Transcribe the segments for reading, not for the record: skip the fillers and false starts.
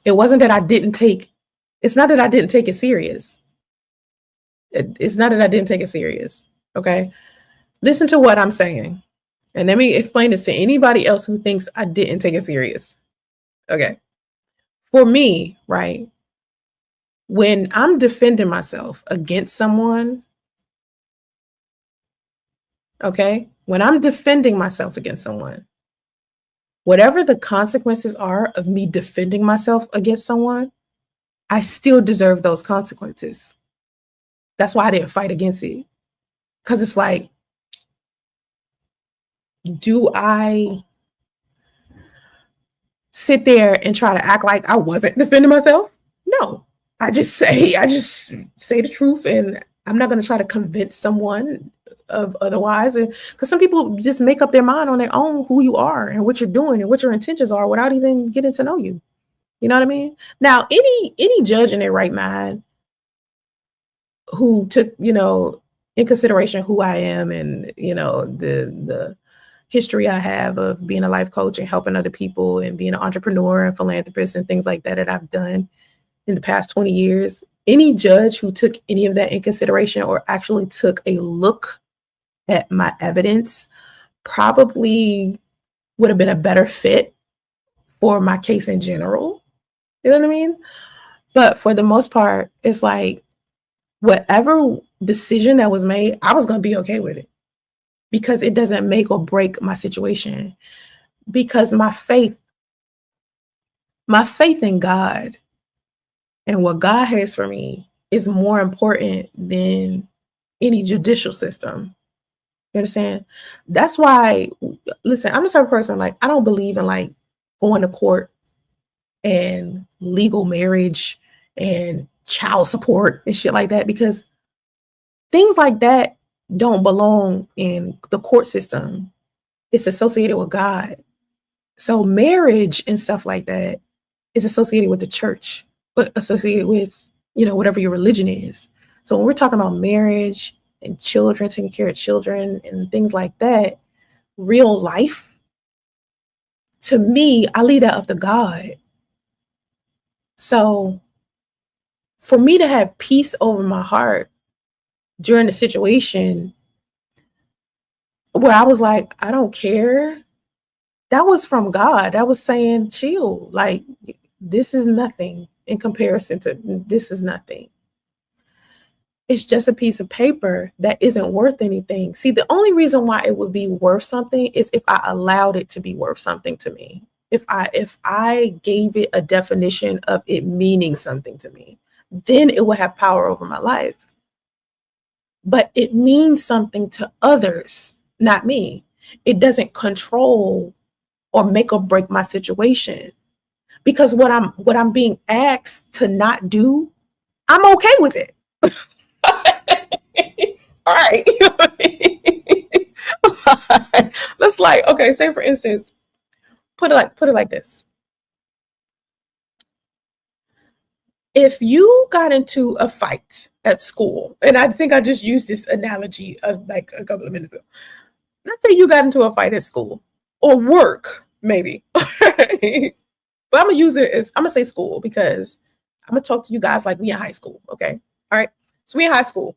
It wasn't that I didn't take, it's not that I didn't take it serious. It's not that I didn't take it serious. Okay. Listen to what I'm saying. And let me explain this to anybody else who thinks I didn't take it serious. Okay. For me, right, when I'm defending myself against someone, okay, when I'm defending myself against someone, whatever the consequences are of me defending myself against someone, I still deserve those consequences. That's why I didn't fight against it. Because it's like, do I sit there and try to act like I wasn't defending myself? No. I just say the truth, and I'm not going to try to convince someone of otherwise. And because some people just make up their mind on their own who you are and what you're doing and what your intentions are without even getting to know you. You know what I mean? Now, any judge in their right mind who took, in consideration who I am and, the history I have of being a life coach and helping other people and being an entrepreneur and philanthropist and things like that I've done in the past 20 years, any judge who took any of that in consideration or actually took a look at my evidence probably would have been a better fit for my case in general. You know what I mean? But for the most part, it's like whatever decision that was made, I was going to be okay with it because it doesn't make or break my situation. Because my faith in God and what God has for me is more important than any judicial system. You understand? That's why, listen, I'm the type of person, like, I don't believe in like going to court and legal marriage and child support and shit like that, because things like that don't belong in the court system. It's associated with God. So marriage and stuff like that is associated with the church, but associated with, whatever your religion is. So when we're talking about marriage and children, taking care of children and things like that, real life, to me, I leave that up to God. So for me to have peace over my heart during the situation where I was like, I don't care, that was from God. That was saying, chill, like, this is nothing in comparison to this is nothing. It's just a piece of paper that isn't worth anything. See, the only reason why it would be worth something is if I allowed it to be worth something to me. If I gave it a definition of it meaning something to me, then it would have power over my life. But it means something to others, not me. It doesn't control or make or break my situation. Because what I'm being asked to not do, I'm okay with it. All right. Let's okay, say for instance, put it like this. If you got into a fight at school, and I think I just used this analogy like a couple of minutes ago. Let's say you got into a fight at school or work, maybe. But I'm gonna say school because I'm gonna talk to you guys like we in high school. Okay. All right. So we in high school.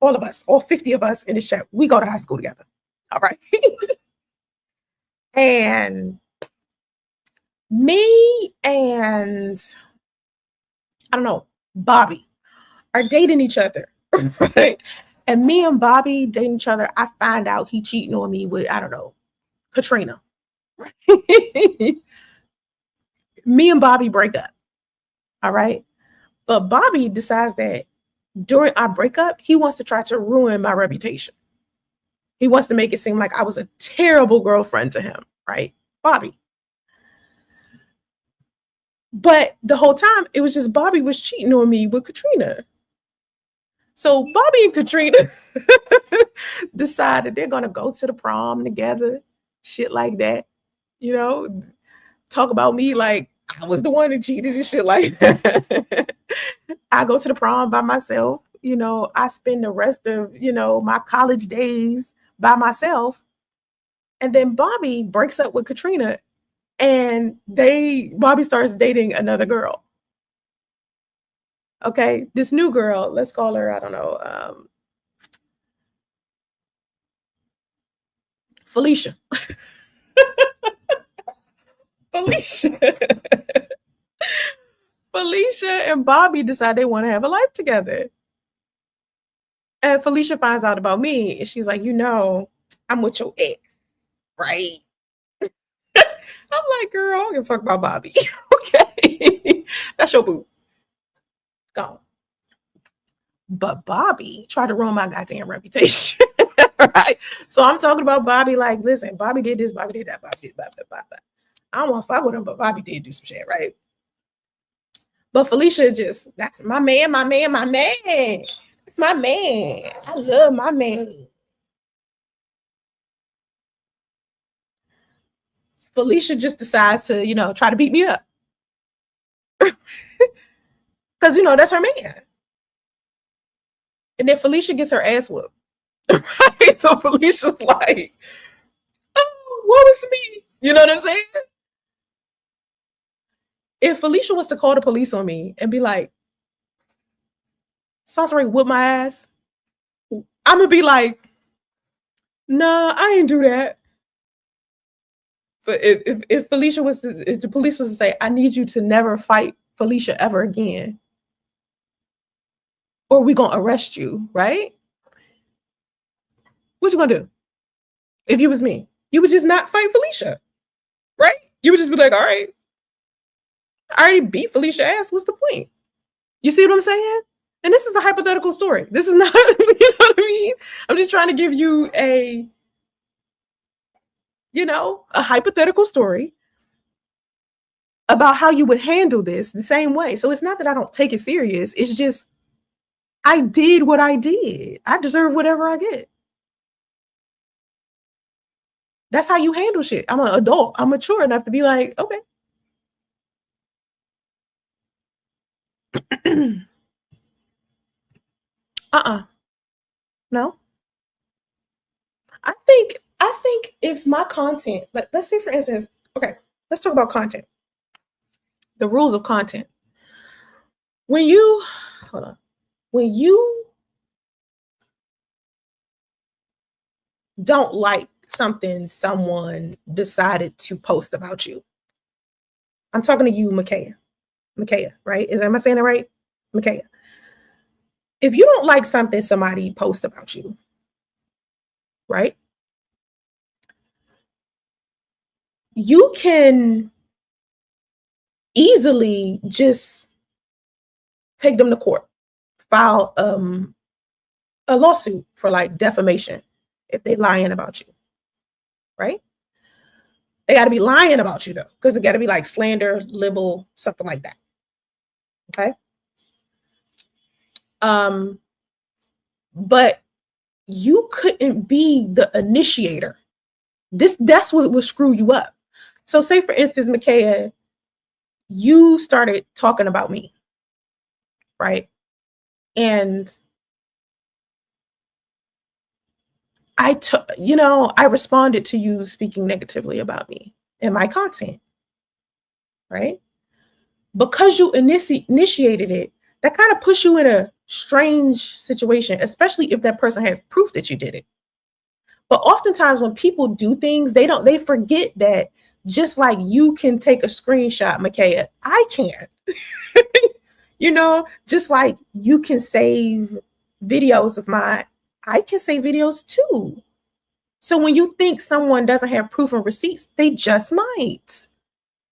All of us, all 50 of us in this chat, we go to high school together. All right. And me and I don't know, Bobby are dating each other. Right. And me and Bobby dating each other, I find out he cheating on me with, I don't know, Katrina. Me and Bobby break up. All right. But Bobby decides that during our breakup, he wants to try to ruin my reputation. He wants to make it seem like I was a terrible girlfriend to him, right? Bobby. But the whole time, it was just Bobby was cheating on me with Katrina. So Bobby and Katrina decided they're going to go to the prom together, shit like that. Talk about me like I was the one that cheated and shit like that. I go to the prom by myself. I spend the rest of, my college days by myself. And then Bobby breaks up with Katrina and Bobby starts dating another girl. Okay, this new girl, let's call her, I don't know, Felicia. Felicia. Felicia and Bobby decide they want to have a life together. And Felicia finds out about me, and she's like, I'm with your ex, right? I'm like, girl, I don't give a fuck about Bobby. Okay. That's your boo. Gone. But Bobby tried to ruin my goddamn reputation. Right? So I'm talking about Bobby, like, listen, Bobby did this, Bobby did that, Bobby did that, blah, blah, blah. I don't want to fight with him, but Bobby did do some shit, right? But Felicia that's my man, my man, my man. That's my man. I love my man. Felicia just decides to, try to beat me up. Because, that's her man. And then Felicia gets her ass whooped. Right? So Felicia's like, oh, what was me? You know what I'm saying? If Felicia was to call the police on me and be like, Sasori whooped my ass, I'm going to be like, nah, I ain't do that. But if Felicia if the police was to say, I need you to never fight Felicia ever again, or we gonna arrest you, right? What you gonna do? If you was me, you would just not fight Felicia, right? You would just be like, all right, I already beat Felicia ass. What's the point? You see what I'm saying? And this is a hypothetical story. This is not, you know what I mean? I'm just trying to give you a hypothetical story about how you would handle this the same way. So it's not that I don't take it serious. It's just I did what I did. I deserve whatever I get. That's how you handle shit. I'm an adult. I'm mature enough to be like, okay. No. I think if my content, let's say for instance, okay, let's talk about content. The rules of content. When you don't like something someone decided to post about you. I'm talking to you, Micaiah. Micaiah, right? Am I saying it right? Micaiah. If you don't like something somebody posts about you, right? You can easily just take them to court, file a lawsuit for like defamation if they lying about you, right? They got to be lying about you though, because it got to be like slander, libel, something like that. Okay. But you couldn't be the initiator. That's what would screw you up. So say for instance, Micaiah, you started talking about me, right? And I responded to you speaking negatively about me in my content, right? Because you initiated it, that kind of puts you in a strange situation, especially if that person has proof that you did it. But oftentimes when people do things, they forget that just like you can take a screenshot, Micaiah, I can. Just like you can save videos of mine, I can save videos too. So when you think someone doesn't have proof and receipts, they just might.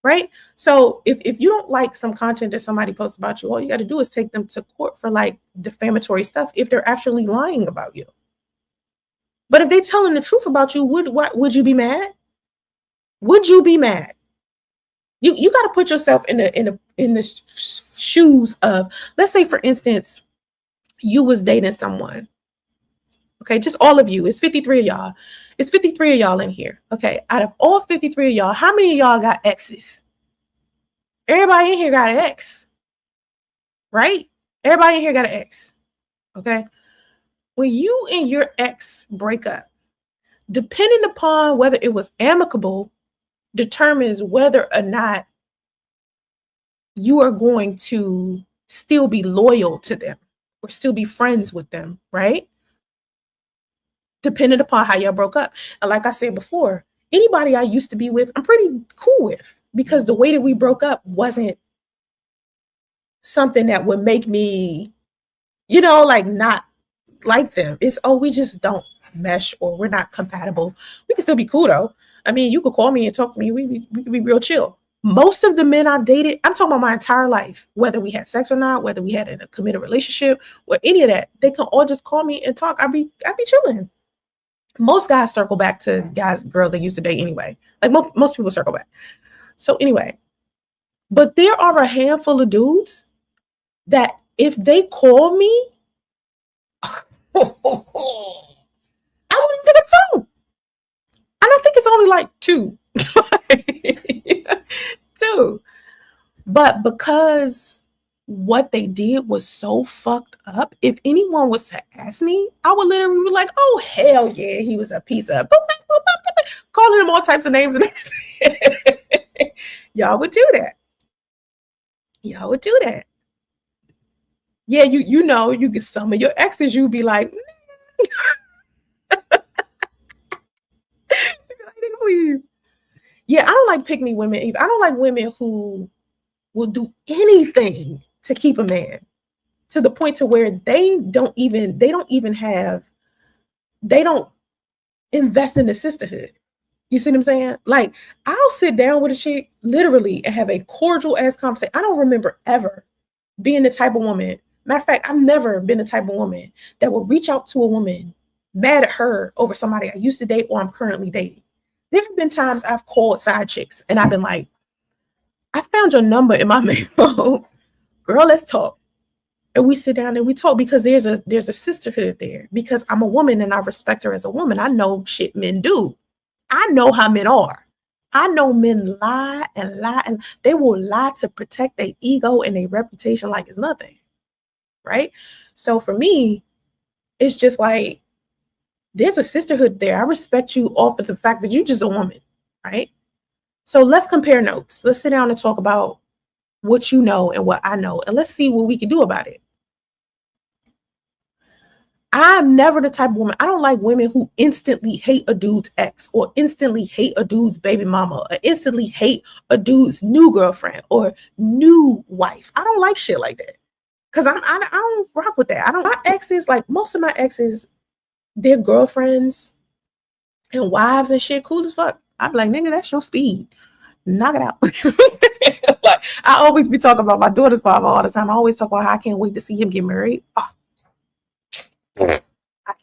Right? So if you don't like some content that somebody posts about you, all you got to do is take them to court for like defamatory stuff if they're actually lying about you. But if they're telling the truth about you, would you be mad? Would you be mad? You got to put yourself in the shoes of, let's say for instance, you was dating someone. Okay, just all of you. It's 53 of y'all. It's 53 of y'all in here. Okay, out of all 53 of y'all, how many of y'all got exes? Everybody in here got an ex, right? Everybody in here got an ex. Okay, when you and your ex break up, depending upon whether it was amicable, determines whether or not you are going to still be loyal to them or still be friends with them, right? Depending upon how y'all broke up. And like I said before, anybody I used to be with, I'm pretty cool with, because the way that we broke up wasn't something that would make me, like not like them. It's, oh, we just don't mesh or we're not compatible. We can still be cool though. I mean, you could call me and talk to me. We could be real chill. Most of the men I've dated, I'm talking about my entire life, whether we had sex or not, whether we had a committed relationship or any of that, they can all just call me and talk. I'd be chilling. Most guys circle back to girls they used to date anyway. Like most people circle back. So anyway, but there are a handful of dudes that if they call me, I wouldn't pick up the phone. And I think it's only like two. Two. But because what they did was so fucked up, if anyone was to ask me, I would literally be like, oh, hell yeah, he was a piece of calling him all types of names and everything. Y'all would do that. Y'all would do that. Yeah, you get some of your exes, you'd be like, please. Yeah, I don't like pick me women either. I don't like women who will do anything to keep a man, to the point to where they don't invest in the sisterhood. You see what I'm saying? Like, I'll sit down with a chick literally and have a cordial ass conversation. I don't remember ever being the type of woman. Matter of fact, I've never been the type of woman that will reach out to a woman mad at her over somebody I used to date or I'm currently dating. There have been times I've called side chicks and I've been like, I found your number in my mail phone. Girl, let's talk. And we sit down and we talk, because there's a sisterhood there, because I'm a woman and I respect her as a woman. I know shit men do. I know how men are. I know men lie and they will lie to protect their ego and their reputation like it's nothing. Right? So for me, it's just like, there's a sisterhood there. I respect you off of the fact that you're just a woman, right? So let's compare notes. Let's sit down and talk about what you know and what I know, and let's see what we can do about it. I'm never the type of woman. I don't like women who instantly hate a dude's ex, or instantly hate a dude's baby mama, or instantly hate a dude's new girlfriend or new wife. I don't like shit like that, because I don't rock with that. My exes, like most of my exes, their girlfriends and wives and shit, cool as fuck. I'm like, nigga, that's your speed. Knock it out. Like, I always be talking about my daughter's father all the time. I always talk about how I can't wait to see him get married. Oh, I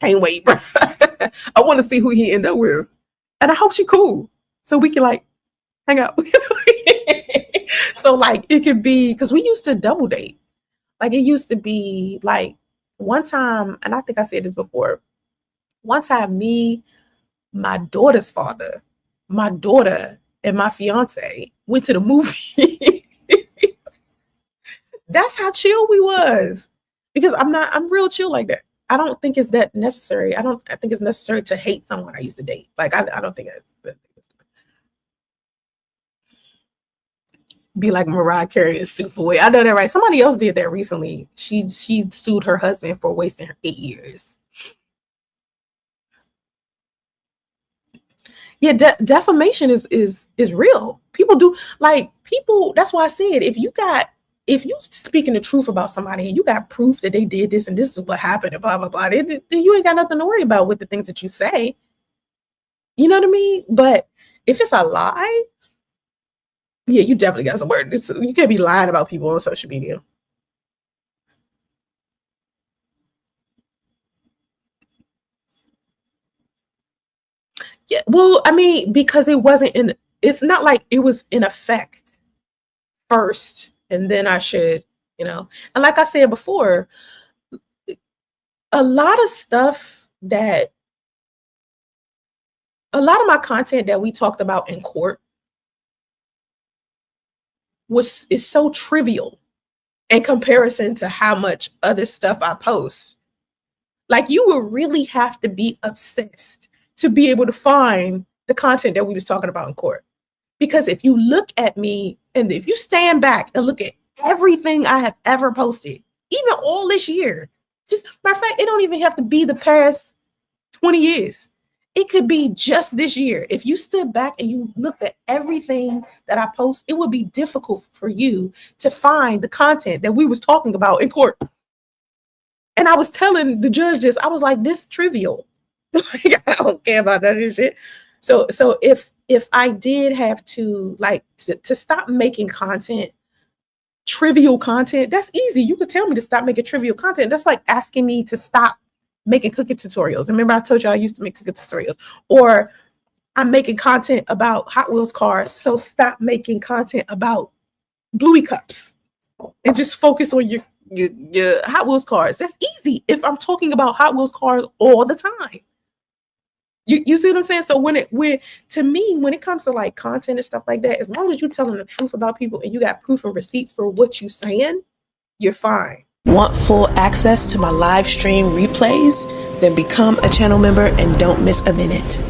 can't wait. I want to see who he end up with. And I hope she cool, so we can like hang out. So like, it could be, because we used to double date. Like, it used to be like, one time, and I think I said this before, one time me, my daughter's father, my daughter, and my fiance went to the movie. That's how chill we was. Because I'm real chill like that. I don't think it's that necessary. I think it's necessary to hate someone I used to date. Like, I don't think it's be like Mariah Carey and sue for it. I know that, right? Somebody else did that recently. She sued her husband for wasting her 8 years. Yeah, defamation is real. People do, like, that's why I said, if you speaking the truth about somebody and you got proof that they did this and this is what happened and blah blah blah, then you ain't got nothing to worry about with the things that you say. You know what I mean? But if it's a lie, yeah, you definitely got some word. You can't be lying about people on social media. Yeah, well, I mean, because it's not like it was in effect first and then I should, and like I said before, a lot of my content that we talked about in court is so trivial in comparison to how much other stuff I post. Like, you would really have to be obsessed to be able to find the content that we was talking about in court. Because if you look at me and if you stand back and look at everything I have ever posted, even all this year. Just matter of fact, it don't even have to be the past 20 years. It could be just this year. If you stood back and you looked at everything that I post, it would be difficult for you to find the content that we was talking about in court. And I was telling the judge this, I was like, this trivial. Like, I don't care about that shit. So if I did have to to stop making content, trivial content, that's easy. You could tell me to stop making trivial content. That's like asking me to stop making cooking tutorials. Remember I told you I used to make cooking tutorials, or I'm making content about Hot Wheels cars. So stop making content about Bluey cups and just focus on your Hot Wheels cars. That's easy if I'm talking about Hot Wheels cars all the time. You see what I'm saying? So when it comes to like content and stuff like that, as long as you're telling the truth about people and you got proof and receipts for what you're saying, you're fine. Want full access to my live stream replays? Then become a channel member and don't miss a minute.